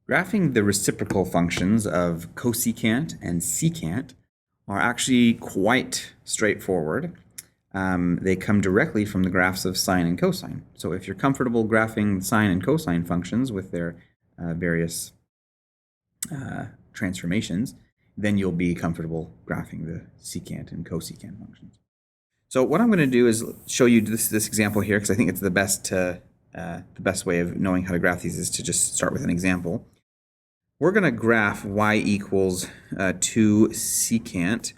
Graphing the reciprocal functions of cosecant and secant are actually quite straightforward. They come directly from the graphs of sine and cosine. So if you're comfortable graphing sine and cosine functions with their various transformations, then you'll be comfortable graphing the secant and cosecant functions. So what I'm going to do is show you this example here, because I think it's the best way of knowing how to graph these is to just start with an example. We're going to graph y equals 2 secant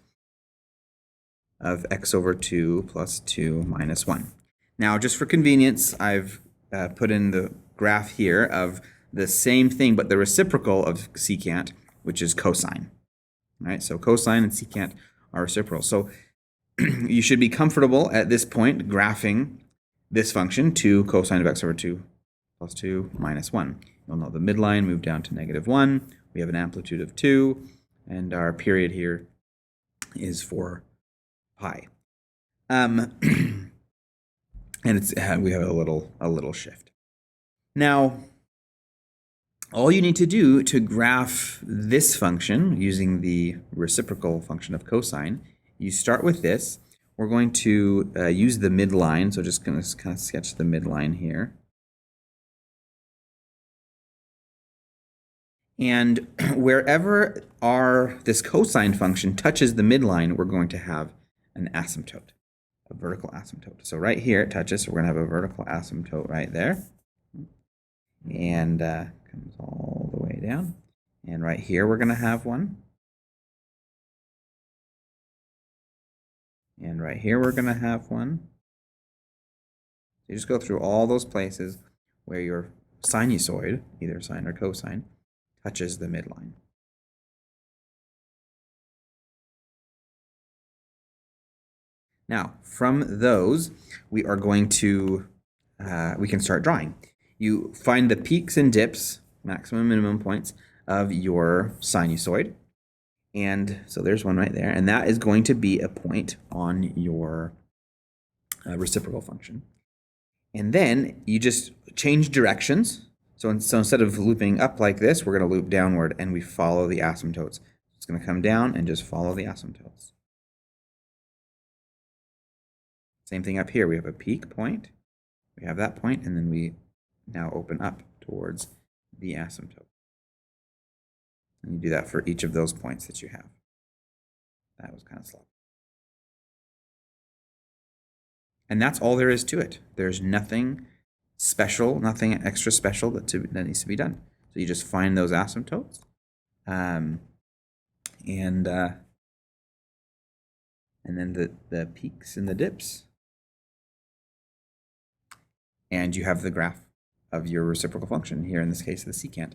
of x over 2 plus 2 minus 1. Now, just for convenience, I've put in the graph here of the same thing, but the reciprocal of secant, which is cosine. All right, so cosine and secant are reciprocal. So you should be comfortable at this point graphing this function, 2 cosine of x over 2 plus 2 minus 1. You'll know the midline moved down to -1. We have an amplitude of 2, and our period here is 4 pi. And we have a little shift. Now, all you need to do to graph this function using the reciprocal function of cosine, you start with this. We're going to use the midline, so just going to kind of sketch the midline here. And wherever this cosine function touches the midline, we're going to have an asymptote, a vertical asymptote. So right here it touches, so we're going to have a vertical asymptote right there. And comes all the way down. And right here we're going to have one. And right here we're going to have one. So you just go through all those places where your sinusoid, either sine or cosine, touches the midline. Now, from those, we are going to, we can start drawing. You find the peaks and dips, maximum and minimum points, of your sinusoid. And so there's one right there. And that is going to be a point on your reciprocal function. And then you just change directions. So instead of looping up like this, we're going to loop downward, and we follow the asymptotes. It's going to come down and just follow the asymptotes. Same thing up here. We have a peak point. We have that point, and then we now open up towards the asymptote. And you do that for each of those points that you have. That was kind of slow. And that's all there is to it. There's nothing special, nothing extra special that needs to be done. So you just find those asymptotes, and then the peaks and the dips, and you have the graph of your reciprocal function, here in this case the secant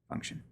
function.